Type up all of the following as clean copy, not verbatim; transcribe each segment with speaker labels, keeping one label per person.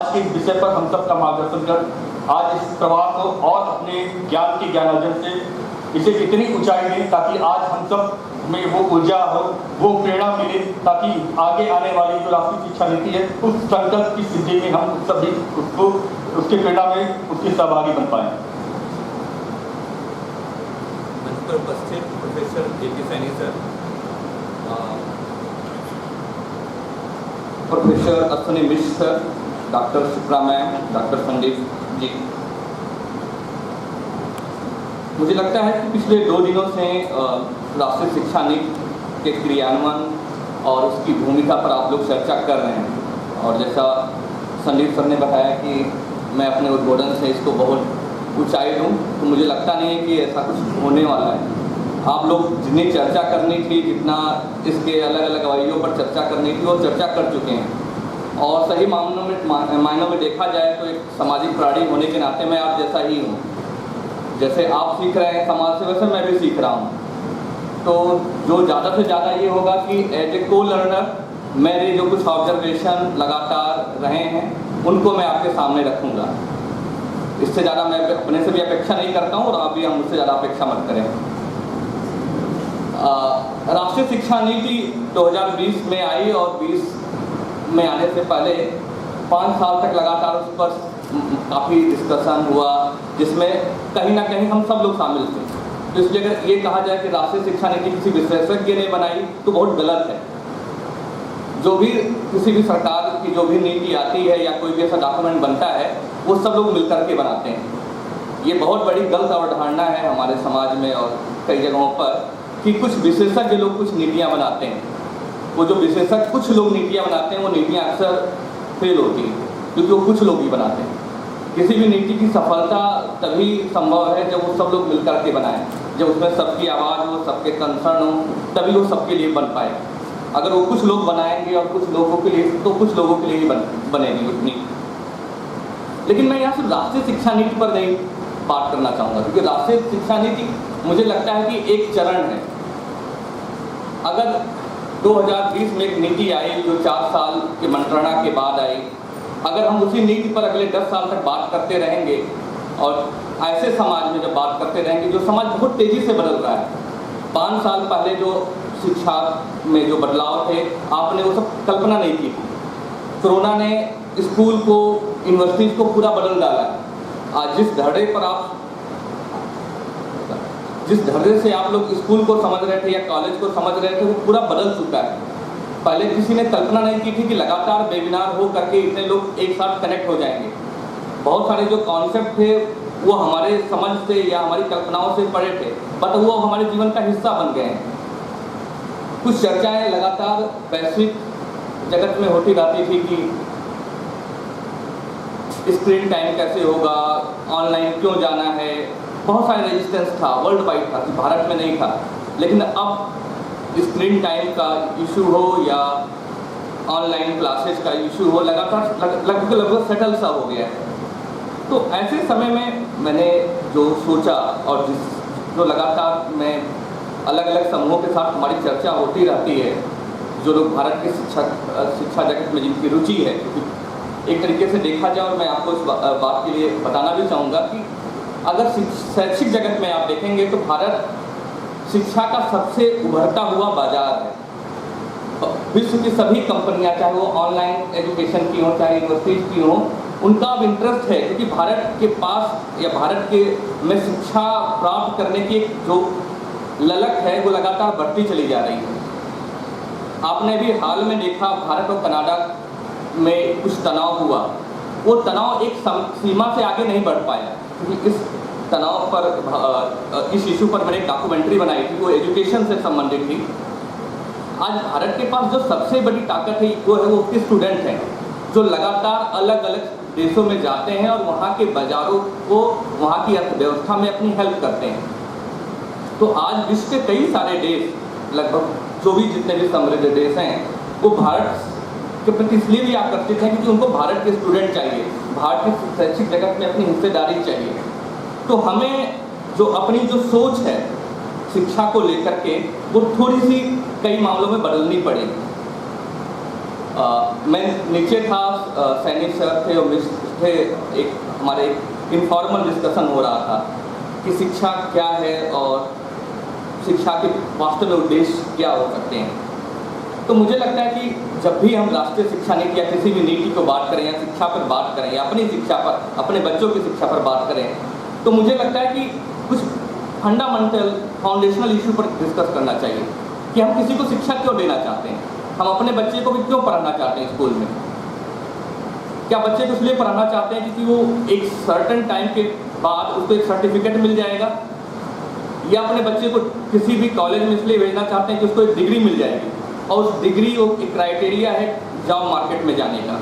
Speaker 1: आज के विषय पर हम सबका मार्गदर्शन कर आज इस प्रवाह को और अपने ज्ञान के ज्ञानार्जन से इसे इतनी ऊंचाई दें ताकि आज हम सब में वो ऊर्जा हो, वो प्रेरणा मिले, ताकि आगे आने वाली जो राष्ट्रीय शिक्षा नीति है उस संकल्प की सिद्धि में हम सभी उसको उसके प्रेरणा में उसके सहभागी बन पाएं।
Speaker 2: मंच पर उपस्थित professor J P. Saini sir,
Speaker 3: professor Ashwini Mishra sir, doctor Shukla ma'am, doctor Sandeep ji. मुझे लगता है कि पिछले 2 दिनों से राष्ट्रीय शिक्षा नीति के क्रियान्वयन और उसकी भूमिका पर आप लोग चर्चा कर रहे हैं, और जैसा संदीप सर ने बताया कि मैं अपने उद्बोधन से इसको बहुत ऊंचाई दूँ, तो मुझे लगता नहीं है कि ऐसा कुछ होने वाला है। आप लोग जितनी चर्चा करनी थी, जितना इसके अलग अलग अवयवों पर चर्चा करनी थी, वो चर्चा कर चुके हैं। और सही मायनों में देखा जाए तो एक सामाजिक प्राणी होने के नाते मैं आप जैसा ही हूँ। जैसे आप सीख रहे हैं समाज से, वैसे मैं भी सीख रहा हूँ। तो जो ज़्यादा से ज़्यादा ये होगा कि एज ए को लर्नर मेरे जो कुछ ऑब्जर्वेशन लगातार रहे हैं उनको मैं आपके सामने रखूँगा। इससे ज़्यादा मैं अपने से भी अपेक्षा नहीं करता हूँ, और आप भी हम मुझसे ज़्यादा अपेक्षा मत करें। राष्ट्रीय शिक्षा नीति 2020 में आई, और 20 में आने से पहले 5 साल तक लगातार उस पर काफ़ी डिस्कशन हुआ, जिसमें कहीं ना कहीं हम सब लोग शामिल थे। तो इसलिए अगर ये कहा जाए कि राष्ट्रीय शिक्षा नीति किसी विशेषज्ञ ने बनाई तो बहुत गलत है। जो भी किसी भी सरकार की जो भी नीति आती है या कोई भी ऐसा डॉक्यूमेंट बनता है, वो सब लोग मिलकर के बनाते हैं। ये बहुत बड़ी गलत अवधारणा है हमारे समाज में और कई जगहों पर कि कुछ विशेषज्ञ लोग कुछ नीतियाँ बनाते हैं। वो जो विशेषज्ञ कुछ लोग नीतियाँ बनाते हैं, वो नीतियाँ अक्सर फेल होती हैं, क्योंकि वो कुछ लोग ही बनाते हैं। किसी भी नीति की सफलता तभी संभव है जब वो सब लोग मिलकर के बनाएं, जब उसमें सबकी आवाज़ हो, सबके कंसर्न हो, तभी वो सबके लिए बन पाए। अगर वो कुछ लोग बनाएंगे और कुछ लोगों के लिए, तो कुछ लोगों के लिए ही बनेगी उस नीति। लेकिन मैं यहाँ सिर्फ राष्ट्रीय शिक्षा नीति पर नहीं बात करना चाहूँगा, क्योंकि राष्ट्रीय शिक्षा नीति मुझे लगता है कि एक चरण है। अगर 2020 में एक नीति आई जो 4 साल की मंत्रणा के बाद आई, अगर हम उसी नीति पर अगले 10 साल तक बात करते रहेंगे और ऐसे समाज में जब बात करते रहेंगे जो समाज बहुत तेज़ी से बदल रहा है। 5 साल पहले जो शिक्षा में जो बदलाव थे, आपने वो सब कल्पना नहीं की थी। कोरोना ने स्कूल को, यूनिवर्सिटीज़ को पूरा बदल डाला है। आज जिस धड़े से आप लोग स्कूल को समझ रहे थे या कॉलेज को समझ रहे थे, वो पूरा बदल चुका है। पहले किसी ने कल्पना नहीं की थी कि लगातार वेबिनार हो करके इतने लोग एक साथ कनेक्ट हो जाएंगे। बहुत सारे जो कॉन्सेप्ट थे वो हमारे समझ से या हमारी कल्पनाओं से परे थे, बट वो हमारे जीवन का हिस्सा बन गए हैं। कुछ चर्चाएं लगातार वैश्विक जगत में होती रहती थी कि स्क्रीन टाइम कैसे होगा, ऑनलाइन क्यों जाना है। बहुत सारे रेजिस्टेंस था, वर्ल्ड वाइड था, भारत में नहीं था। लेकिन अब स्क्रीन टाइम का इशू हो या ऑनलाइन क्लासेस का इशू हो, लगातार लगभग सेटल सा हो गया है। तो ऐसे समय में मैंने जो सोचा, और जो लगातार मैं अलग अलग समूहों के साथ हमारी चर्चा होती रहती है, जो लोग भारत के शिक्षा जगत में जिनकी रुचि है, क्योंकि एक तरीके से देखा जाए, और मैं आपको इस बात के लिए बताना भी चाहूँगा कि अगर शैक्षिक जगत में आप देखेंगे तो भारत शिक्षा का सबसे उभरता हुआ बाजार है। विश्व की सभी कंपनियां, चाहे वो ऑनलाइन एजुकेशन की हो, चाहे यूनिवर्सिटीज की हो, उनका अब इंटरेस्ट है, क्योंकि भारत के पास या भारत के में शिक्षा प्राप्त करने की एक जो ललक है वो लगातार बढ़ती चली जा रही है। आपने भी हाल में देखा, भारत और कनाडा में कुछ तनाव हुआ। वो तनाव एक सीमा से आगे नहीं बढ़ पाया, क्योंकि इस तनाव पर, इस इशू पर मैंने एक डॉक्यूमेंट्री बनाई थी, वो एजुकेशन से संबंधित थी। आज भारत के पास जो सबसे बड़ी ताकत है वो उसके स्टूडेंट हैं, जो लगातार अलग अलग देशों में जाते हैं और वहाँ के बाज़ारों को, वहाँ की अर्थव्यवस्था में अपनी हेल्प करते हैं। तो आज विश्व के कई सारे देश, लगभग जो भी जितने भी समृद्ध देश हैं, वो भारत के प्रति इसलिए भी आकर्षित हैं क्योंकि उनको भारत के स्टूडेंट चाहिए, भारत की शैक्षिक जगत में अपनी हिस्सेदारी चाहिए। तो हमें जो अपनी जो सोच है शिक्षा को लेकर के, वो थोड़ी सी कई मामलों में बदलनी पड़ेगी। मैं नीचे था, सैनिक सर थे और मिस्र थे, एक हमारे इनफॉर्मल डिस्कशन हो रहा था कि शिक्षा क्या है और शिक्षा के वास्तव में उद्देश्य क्या हो सकते हैं। तो मुझे लगता है कि जब भी हम राष्ट्रीय शिक्षा नीति या किसी भी नीति को बात करें या शिक्षा पर बात करें या अपनी शिक्षा पर, अपने बच्चों की शिक्षा पर बात करें, तो मुझे लगता है कि कुछ फंडामेंटल फाउंडेशनल इशू पर डिस्कस करना चाहिए कि हम किसी को शिक्षा क्यों देना चाहते हैं, हम अपने बच्चे को भी क्यों पढ़ाना चाहते हैं स्कूल में। क्या बच्चे को इसलिए पढ़ाना चाहते हैं क्योंकि वो एक सर्टेन टाइम के बाद उसको एक सर्टिफिकेट मिल जाएगा, या अपने बच्चे को किसी भी कॉलेज में इसलिए भेजना चाहते हैं कि उसको एक डिग्री मिल जाएगी और उस डिग्री वो एक क्राइटेरिया है जॉब मार्केट में जाने का।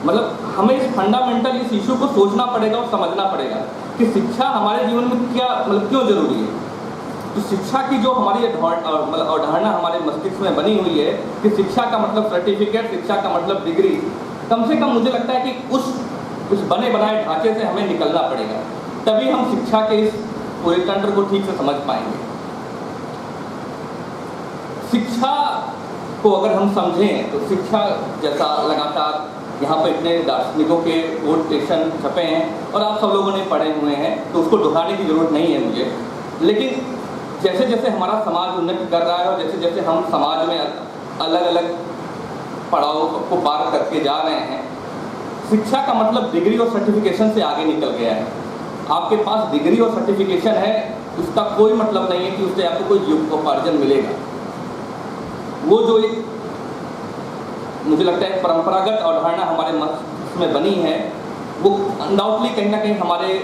Speaker 3: मतलब हमें इस फंडामेंटल इस इशू को सोचना पड़ेगा और समझना पड़ेगा कि शिक्षा हमारे जीवन में क्या मतलब क्यों जरूरी है। तो शिक्षा की जो हमारी अवधारणा हमारे मस्तिष्क में बनी हुई है कि शिक्षा का मतलब सर्टिफिकेट, शिक्षा का मतलब डिग्री, कम से कम मुझे लगता है कि उस बने बनाए ढांचे से हमें निकलना पड़ेगा, तभी हम शिक्षा के इस पूरे तंत्र को ठीक से समझ पाएंगे। शिक्षा को अगर हम समझें तो शिक्षा जैसा लगातार यहाँ पर इतने दार्शनिकों के कोटेशन छपे हैं और आप सब लोगों ने पढ़े हुए हैं, तो उसको दोहराने की जरूरत नहीं है मुझे। लेकिन जैसे जैसे हमारा समाज उन्नति कर रहा है और जैसे जैसे हम समाज में अलग अलग पड़ाव को पार करके जा रहे हैं, शिक्षा का मतलब डिग्री और सर्टिफिकेशन से आगे निकल गया है। आपके पास डिग्री और सर्टिफिकेशन है, उसका कोई मतलब नहीं है कि उससे आपको कोई जीविकोपार्जन मिलेगा। वो जो एक मुझे लगता है परंपरागत अवधारणा हमारे मस्तिष्क में बनी है, वो अनडाउटली कहीं ना कहीं हमारे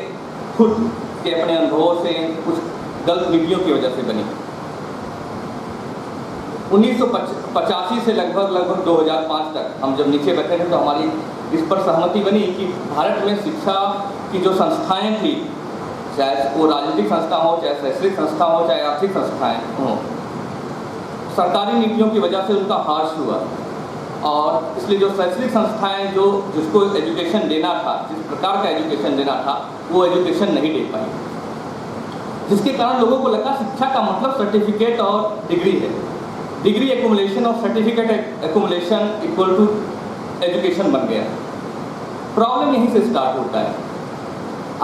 Speaker 3: खुद के अपने अनुभवों से, कुछ गलत नीतियों की वजह से बनी। 1985 से लगभग 2005 तक हम जब नीचे बैठे थे तो हमारी इस पर सहमति बनी कि भारत में शिक्षा की जो संस्थाएं थी, चाहे वो राजनीतिक संस्था हो, चाहे शैक्षणिक संस्था हो, चाहे आर्थिक संस्थाएं हों, सरकारी नीतियों की वजह से उनका ह्रास हुआ। और इसलिए जो शैक्षणिक संस्थाएं जिसको एजुकेशन देना था, जिस प्रकार का एजुकेशन देना था, वो एजुकेशन नहीं दे पाई, जिसके कारण लोगों को लगा शिक्षा का मतलब सर्टिफिकेट और डिग्री है। डिग्री एक्युमुलेशन और certificate accumulation equal to education बन गया। प्रॉब्लम यहीं से स्टार्ट होता है।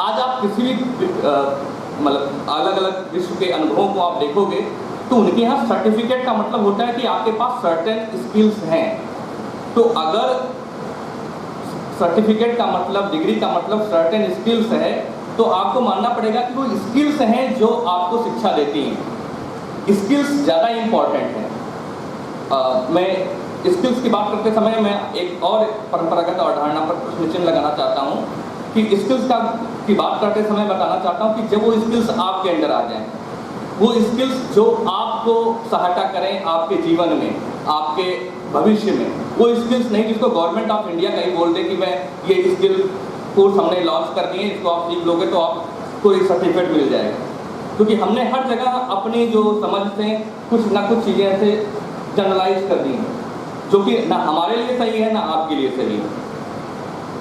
Speaker 3: आज आप किसी भी मतलब अलग अलग विश्व के अनुभवों को आप देखोगे तो उनके यहाँ सर्टिफिकेट का मतलब होता है कि आपके पास सर्टेन स्किल्स हैं। तो अगर सर्टिफिकेट का मतलब, डिग्री का मतलब सर्टेन स्किल्स है, तो आपको मानना पड़ेगा कि वो स्किल्स हैं जो आपको शिक्षा देती हैं। स्किल्स ज़्यादा इम्पॉर्टेंट हैं। मैं स्किल्स की बात करते समय मैं एक और परंपरागत अवधारणा पर प्रश्न चिन्ह लगाना चाहता हूँ कि स्किल्स की बात करते समय बताना चाहता हूँ कि जब वो स्किल्स आपके अंदर आ जाएं, वो स्किल्स जो आपको सहायता करें आपके जीवन में, आपके भविष्य में, वो स्किल्स नहीं जिसको गवर्नमेंट ऑफ इंडिया का ही बोल दे कि मैं ये स्किल कोर्स हमने लॉन्च कर दिए, इसको आप सीख लोगे तो आपको एक सर्टिफिकेट मिल जाएगा। क्योंकि हमने हर जगह अपनी जो समझ से कुछ ना कुछ चीज़ें ऐसे जनरलाइज कर दी हैं जो कि ना हमारे लिए सही है ना आपके लिए सही है।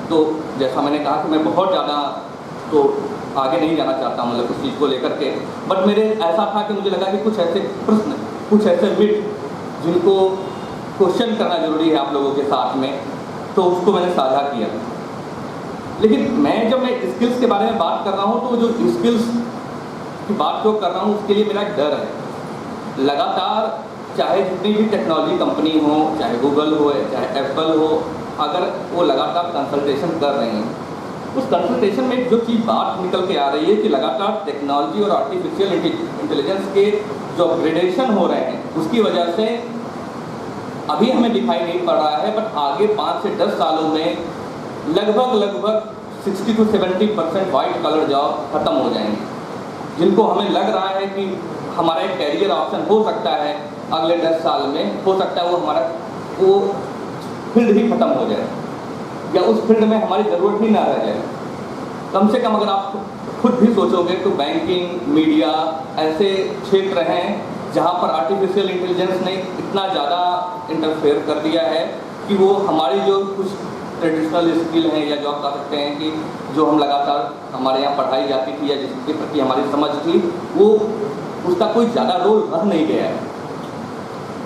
Speaker 3: तो जैसा मैंने कहा कि मैं बहुत ज़्यादा तो आगे नहीं जाना चाहता हूँ मतलब उस चीज़ को लेकर के, बट मेरे ऐसा था कि मुझे लगा कि कुछ ऐसे प्रश्न, कुछ ऐसे मिथ जिनको क्वेश्चन करना जरूरी है आप लोगों के साथ में, तो उसको मैंने साझा किया। लेकिन जब मैं स्किल्स के बारे में बात कर रहा हूँ तो जो स्किल्स की बात जो कर रहा हूँ उसके लिए मेरा एक डर है। लगातार चाहे जितनी भी टेक्नोलॉजी कंपनी हो, चाहे गूगल हो, चाहे एप्पल हो, अगर वो लगातार कंसल्टेशन कर रहे हैं, उस कंसल्टेशन में जो चीज़ बात निकल के आ रही है कि लगातार टेक्नोलॉजी और आर्टिफिशियल इंटेलिजेंस के जो अपग्रेडेशन हो रहे हैं उसकी वजह से अभी हमें दिखाई नहीं पड़ रहा है, बट आगे 5 से 10 सालों में लगभग 60 to 70% वाइट कलर जॉब खत्म हो जाएंगे, जिनको हमें लग रहा है कि हमारा एक कैरियर ऑप्शन हो सकता है अगले 10 साल में, हो सकता है वो फील्ड ही खत्म हो जाए या उस फील्ड में हमारी ज़रूरत ही ना रह जाए। कम से कम अगर आप खुद भी सोचोगे तो बैंकिंग, मीडिया ऐसे क्षेत्र हैं जहाँ पर आर्टिफिशियल इंटेलिजेंस ने इतना ज़्यादा इंटरफेयर कर दिया है कि वो हमारी जो कुछ ट्रेडिशनल स्किल हैं या जो आप कह सकते हैं कि जो हम लगातार हमारे यहाँ पढ़ाई जाती थी या जिसके प्रति हमारी समझ थी, वो उसका कोई ज़्यादा रोल रह नहीं गया है।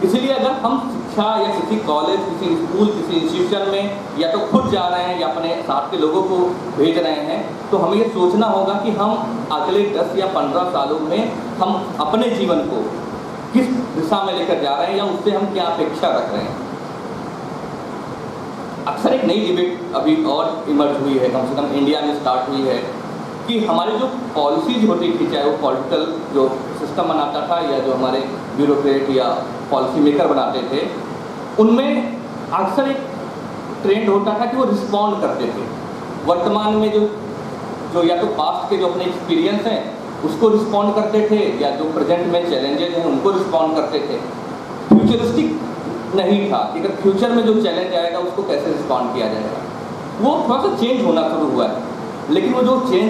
Speaker 3: इसीलिए अगर हम शिक्षा शिक्षा या किसी कॉलेज, किसी स्कूल, किसी इंस्टीट्यूशन में या तो खुद जा रहे हैं या अपने साथ के लोगों को भेज रहे हैं, तो हमें ये सोचना होगा कि हम अगले 10 या 15 सालों में हम अपने जीवन को किस दिशा में लेकर जा रहे हैं या उससे हम क्या अपेक्षा रख रहे हैं। अक्सर एक नई डिबेट अभी और इमर्ज हुई है, कम से कम इंडिया में स्टार्ट हुई है, कि हमारी जो पॉलिसीज होती थी, चाहे वो पॉलिटिकल जो सिस्टम बनाता था या जो हमारे ब्यूरोक्रेट या पॉलिसी मेकर बनाते थे, उनमें अक्सर एक ट्रेंड होता था कि वो रिस्पॉन्ड करते थे वर्तमान में जो या तो पास्ट के जो अपने एक्सपीरियंस हैं उसको रिस्पॉन्ड करते थे, या जो प्रेजेंट में चैलेंजेस हैं उनको रिस्पॉन्ड करते थे। फ्यूचरिस्टिक नहीं था कि अगर फ्यूचर में जो चैलेंज आएगा उसको कैसे रिस्पॉन्ड किया जाएगा। वो थोड़ा सा चेंज होना शुरू हुआ है, लेकिन वो जो चेंज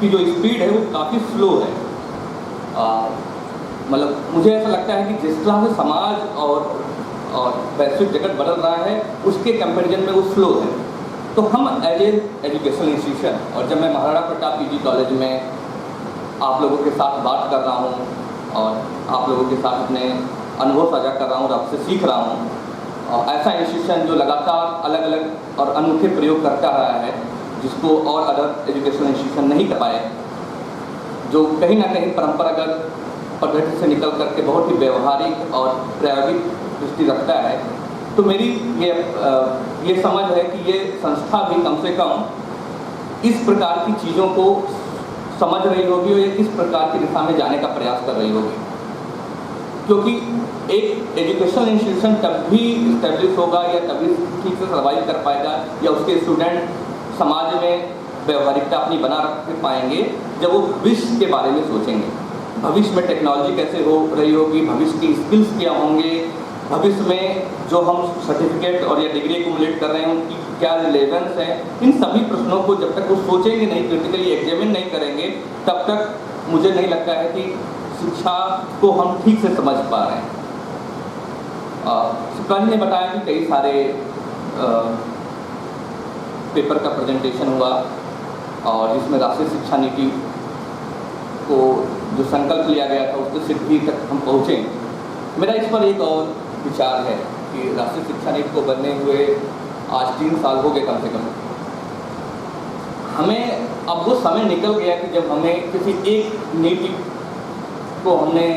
Speaker 3: की जो स्पीड है वो काफ़ी स्लो है। मतलब मुझे ऐसा लगता है कि जिस तरह से समाज और वैश्विक जगत बदल रहा है उसके कंपैरिजन में वो स्लो है। तो हम एज ए एजुकेशनल इंस्टीट्यूशन, और जब मैं महाराणा प्रताप पीजी कॉलेज में आप लोगों के साथ बात कर रहा हूँ और आप लोगों के साथ अपने अनुभव साझा कर रहा हूँ और आपसे सीख रहा हूँ, और ऐसा इंस्टीट्यूशन जो लगातार अलग अलग और अनूठे प्रयोग करता रहा है जिसको और अदर एजुकेशनल इंस्टीट्यूशन नहीं कर पाए, जो कहीं ना कहीं परंपरागत पद्धति से निकल करके बहुत ही व्यवहारिक और प्रायोगिक दृष्टि रखता है, तो मेरी ये समझ है कि ये संस्था भी कम से कम इस प्रकार की चीज़ों को समझ रही होगी और इस प्रकार की दिशा में जाने का प्रयास कर रही होगी। क्योंकि एक एजुकेशनल इंस्टीट्यूशन तब भी इस्टेब्लिश होगा या तभी ठीक से सर्वाइव कर पाएगा या उसके स्टूडेंट समाज में व्यवहारिकता अपनी बना रख पाएंगे जब वो भविष्य के बारे में सोचेंगे। भविष्य में टेक्नोलॉजी कैसे हो रही होगी, भविष्य की स्किल्स क्या होंगे, भविष्य में जो हम सर्टिफिकेट और या डिग्री एक्युमुलेट कर रहे हैं उनकी क्या रिलेवेंस है, इन सभी प्रश्नों को जब तक वो सोचेंगे नहीं, क्रिटिकली एग्जामिन नहीं करेंगे, तब तक मुझे नहीं लगता है कि शिक्षा को हम ठीक से समझ पा रहे हैं। सुकानी ने बताया कि कई सारे पेपर का प्रेजेंटेशन हुआ और जिसमें राष्ट्रीय शिक्षा नीति को जो संकल्प लिया गया था उसकी सिद्धि तक हम पहुँचे। मेरा इस पर एक और विचार है कि राष्ट्रीय शिक्षा नीति को बनने हुए आज 3 साल हो गए कम से कम। हमें अब वो समय निकल गया कि जब हमें किसी एक नीति को हमने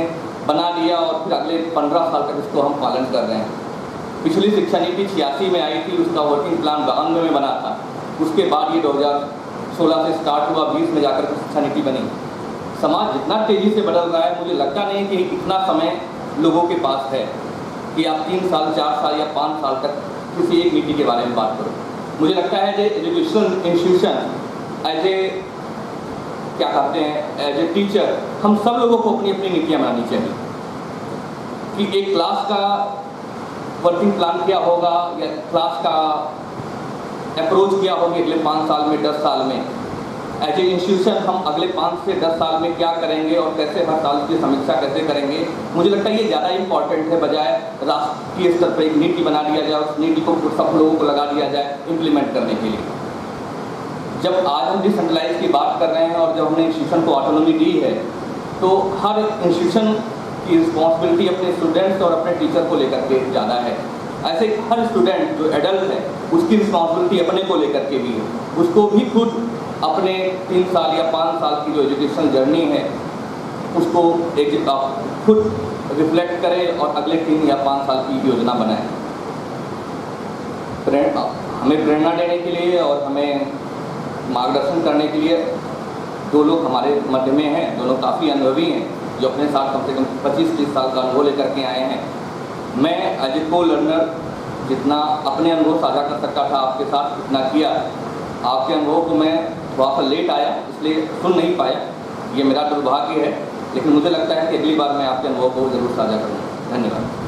Speaker 3: बना लिया और फिर अगले 15 साल तक इसको हम पालन कर रहे हैं। पिछली शिक्षा नीति 86 में आई थी, उसका वर्किंग प्लान 92 में बना था, उसके बाद ये 2016 से स्टार्ट हुआ, 20 में जाकर के शिक्षा नीति बनी। समाज जितना तेज़ी से बदल रहा है, मुझे लगता नहीं कि इतना समय लोगों के पास है कि आप 3 साल, 4 साल या 5 साल तक किसी एक नीति के बारे में बात करो। मुझे लगता है as educational institution, as a क्या कहते हैं, एज ए टीचर, हम सब लोगों को अपनी अपनी नीतियाँ बनानी चाहिए कि एक क्लास का वर्किंग प्लान क्या होगा या क्लास का अप्रोच क्या होगी अगले 5 साल में, 10 साल में। एज ए इंस्टीट्यूशन हम अगले 5 से 10 साल में क्या करेंगे और कैसे हर साल की समीक्षा कैसे करेंगे, मुझे लगता है ये ज़्यादा इम्पॉर्टेंट है बजाय राष्ट्रीय स्तर पर एक नीति बना दिया जाए, उस नीति को सब लोगों को लगा दिया जाए इम्प्लीमेंट करने के लिए। जब आज हम डिसेंट्रलाइज की बात कर रहे हैं और जब हमने इंस्टीट्यूशन को ऑटोनॉमी दी है, तो हर इंस्टीट्यूशन की रिस्पॉन्सिबिलिटी अपने स्टूडेंट्स और अपने टीचर को लेकर के ज़्यादा है। ऐसे हर स्टूडेंट जो एडल्ट है उसकी रिस्पॉन्सिबिलिटी अपने को लेकर के भी है, उसको भी खुद अपने 3 साल या 5 साल की जो एजुकेशनल जर्नी है उसको एक खुद रिफ्लेक्ट करे और अगले 3 या 5 साल की योजना बनाए। हमें प्रेरणा देने के लिए और हमें मार्गदर्शन करने के लिए 2 लोग हमारे मध्य में हैं, दोनों काफ़ी अनुभवी हैं जो अपने साथ कम से कम 25-30 साल का अनुभव लेकर के आए हैं। मैं एज ए को लर्नर जितना अपने अनुभव साझा कर सकता था आपके साथ उतना किया। आपके अनुभव को मैं थोड़ा सा लेट आया इसलिए सुन नहीं पाया, ये मेरा दुर्भाग्य है, लेकिन मुझे लगता है कि अगली बार मैं आपके अनुभव को ज़रूर साझा करूँगा। धन्यवाद।